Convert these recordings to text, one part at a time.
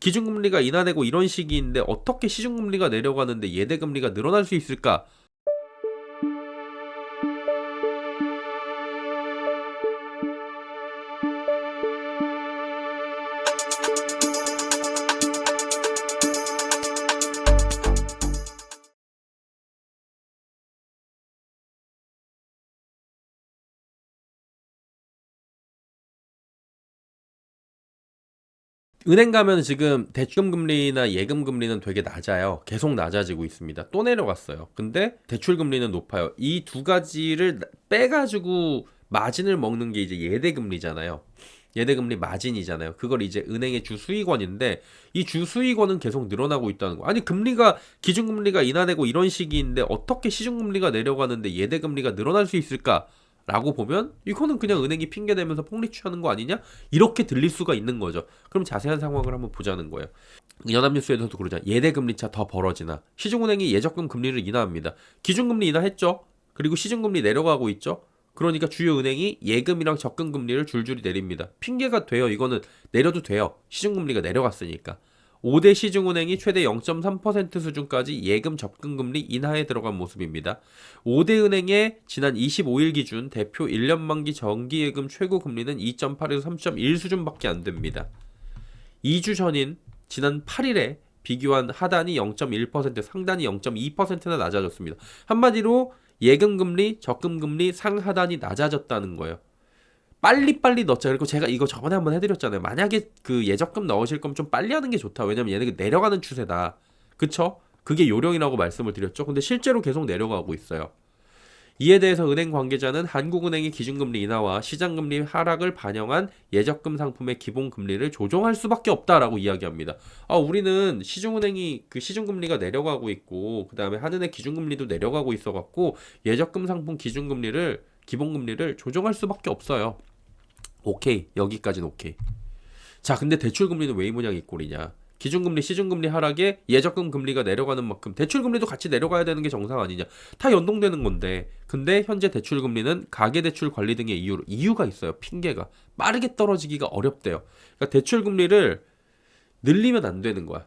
기준금리가 인하되고 이런 시기인데 어떻게 시중금리가 내려가는데 예대금리가 늘어날 수 있을까? 은행 가면 지금 대출 금리나 예금 금리는 되게 낮아요. 계속 낮아지고 있습니다. 또 내려갔어요. 근데 대출 금리는 높아요. 이 두 가지를 빼가지고 마진을 먹는 게 이제 예대 금리잖아요. 예대 금리 마진이잖아요. 그걸 이제 은행의 주 수익원인데 이 주 수익원은 계속 늘어나고 있다는 거. 아니 금리가 기준 금리가 인하되고 이런 시기인데 어떻게 시중 금리가 내려가는데 예대 금리가 늘어날 수 있을까? 라고 보면 이거는 그냥 은행이 핑계대면서 폭리 취하는 거 아니냐? 이렇게 들릴 수가 있는 거죠. 그럼 자세한 상황을 한번 보자는 거예요. 연합뉴스에서도 그러잖아. 예대금리차 더 벌어지나. 시중은행이 예적금 금리를 인하합니다. 기준금리 인하했죠. 그리고 시중금리 내려가고 있죠. 그러니까 주요 은행이 예금이랑 적금 금리를 줄줄이 내립니다. 핑계가 돼요. 이거는 내려도 돼요. 시중금리가 내려갔으니까. 5대 시중은행이 최대 0.3% 수준까지 예금 접근금리 인하에 들어간 모습입니다. 5대 은행의 지난 25일 기준 대표 1년 만기 정기예금 최고 금리는 2.8에서 3.1 수준밖에 안 됩니다. 2주 전인 지난 8일에 비교한 하단이 0.1%, 상단이 0.2%나 낮아졌습니다. 한마디로 예금금리, 적금금리 상하단이 낮아졌다는 거예요. 빨리빨리 넣자. 그리고 제가 이거 저번에 한번 해드렸잖아요. 만약에 그 예적금 넣으실 거면 좀 빨리 하는 게 좋다. 왜냐면 얘네 내려가는 추세다. 그쵸? 그게 요령이라고 말씀을 드렸죠. 근데 실제로 계속 내려가고 있어요. 이에 대해서 은행 관계자는 한국은행의 기준금리 인하와 시장금리 하락을 반영한 예적금 상품의 기본금리를 조정할 수밖에 없다라고 이야기합니다. 우리는 시중은행이 그 시중금리가 내려가고 있고 그 다음에 한은의 기준금리도 내려가고 있어갖고 예적금 상품 기준금리를 기본금리를 조정할 수밖에 없어요. 오케이. 여기까지는 오케이. 자, 근데 대출금리는 왜 이 모양이 꼴이냐? 기준금리, 시중금리 하락에 예적금 금리가 내려가는 만큼 대출금리도 같이 내려가야 되는 게 정상 아니냐? 다 연동되는 건데. 근데 현재 대출금리는 가계대출 관리 등의 이유가 있어요. 핑계가. 빠르게 떨어지기가 어렵대요. 그러니까 대출금리를 늘리면 안 되는 거야.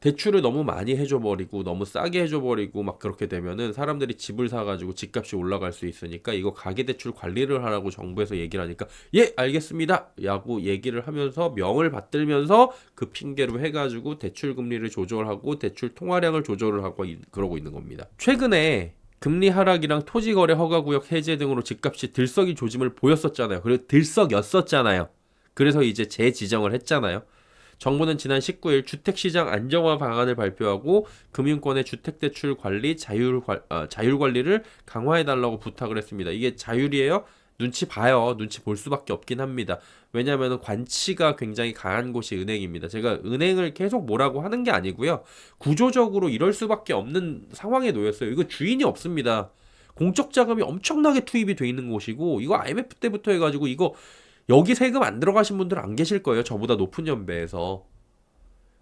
대출을 너무 많이 해줘버리고 너무 싸게 해줘버리고 막 그렇게 되면은 사람들이 집을 사가지고 집값이 올라갈 수 있으니까 이거 가계대출 관리를 하라고 정부에서 얘기를 하니까 예 알겠습니다 라고 얘기를 하면서 명을 받들면서 그 핑계로 해가지고 대출 금리를 조절하고 대출 통화량을 조절을 하고 그러고 있는 겁니다. 최근에 금리 하락이랑 토지거래 허가구역 해제 등으로 집값이 들썩이 조짐을 보였었잖아요. 그리고 들썩였었잖아요. 그래서 이제 재지정을 했잖아요. 정부는 지난 19일 주택시장 안정화 방안을 발표하고 금융권의 주택대출 관리 자율 관리를 강화해달라고 부탁을 했습니다. 이게 자율이에요? 눈치 봐요. 눈치 볼 수밖에 없긴 합니다. 왜냐하면 관치가 굉장히 강한 곳이 은행입니다. 제가 은행을 계속 뭐라고 하는 게 아니고요. 구조적으로 이럴 수밖에 없는 상황에 놓였어요. 이거 주인이 없습니다. 공적 자금이 엄청나게 투입이 돼 있는 곳이고 이거 IMF 때부터 해가지고 이거 여기 세금 안 들어가신 분들 안 계실 거예요. 저보다 높은 연배에서.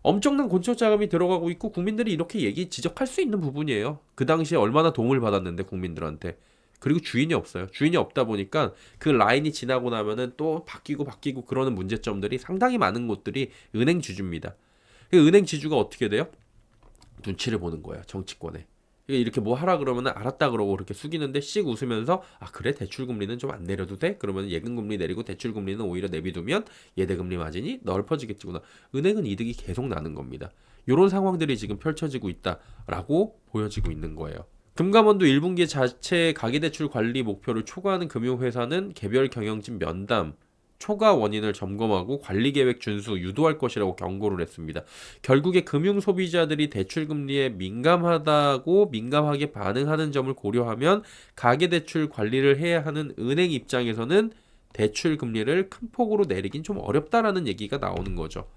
엄청난 공적 자금이 들어가고 있고 국민들이 이렇게 지적할 수 있는 부분이에요. 그 당시에 얼마나 도움을 받았는데 국민들한테. 그리고 주인이 없어요. 주인이 없다 보니까 그 라인이 지나고 나면은 또 바뀌고 그러는 문제점들이 상당히 많은 곳들이 은행 지주입니다. 은행 지주가 어떻게 돼요? 눈치를 보는 거예요. 정치권에. 이렇게 뭐 하라 그러면 알았다 그러고 그렇게 숙이는데 씩 웃으면서 그래 대출금리는 좀 안 내려도 돼? 그러면 예금금리 내리고 대출금리는 오히려 내비두면 예대금리 마진이 넓어지겠지구나. 은행은 이득이 계속 나는 겁니다. 이런 상황들이 지금 펼쳐지고 있다라고 보여지고 있는 거예요. 금감원도 1분기 자체 가계대출 관리 목표를 초과하는 금융회사는 개별 경영진 면담 초과 원인을 점검하고 관리계획 준수 유도할 것이라고 경고를 했습니다. 결국에 금융 소비자들이 대출 금리에 민감하게 반응하는 점을 고려하면 가계대출 관리를 해야 하는 은행 입장에서는 대출 금리를 큰 폭으로 내리긴 좀 어렵다라는 얘기가 나오는 거죠.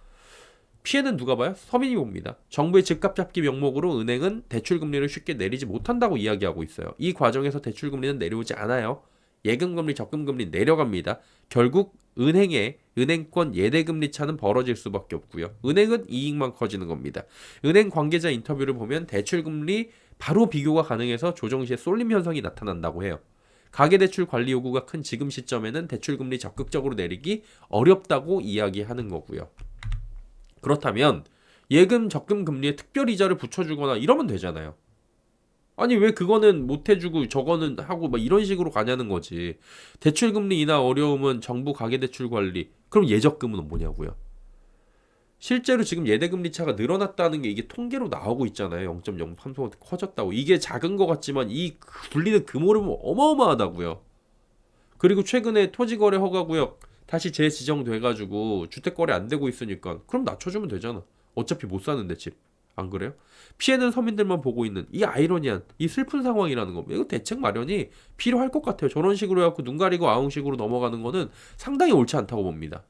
피해는 누가 봐요? 서민이 봅니다. 정부의 집값 잡기 명목으로 은행은 대출 금리를 쉽게 내리지 못한다고 이야기하고 있어요. 이 과정에서 대출 금리는 내려오지 않아요. 예금금리, 적금금리 내려갑니다. 결국 은행권 예대금리 차는 벌어질 수밖에 없고요. 은행은 이익만 커지는 겁니다. 은행 관계자 인터뷰를 보면 대출금리 바로 비교가 가능해서 조정 시에 쏠림 현상이 나타난다고 해요. 가계대출 관리 요구가 큰 지금 시점에는 대출금리 적극적으로 내리기 어렵다고 이야기하는 거고요. 그렇다면 예금 적금 금리에 특별 이자를 붙여주거나 이러면 되잖아요. 아니 왜 그거는 못 해주고 저거는 하고 막 이런 식으로 가냐는 거지. 대출 금리 인하 어려움은 정부 가계대출 관리. 그럼 예적금은 뭐냐고요. 실제로 지금 예대금리 차가 늘어났다는 게 이게 통계로 나오고 있잖아요. 0.03% 커졌다고. 이게 작은 것 같지만 이 불리는 금오름은 어마어마하다고요. 그리고 최근에 토지거래 허가구역 다시 재지정돼가지고 주택거래 안 되고 있으니까 그럼 낮춰주면 되잖아. 어차피 못 사는데 집. 안 그래요? 피해는 서민들만 보고 있는 이 아이러니한 이 슬픈 상황이라는 겁니다. 이거 대책 마련이 필요할 것 같아요. 저런 식으로 해갖고 눈 가리고 아웅식으로 넘어가는 거는 상당히 옳지 않다고 봅니다.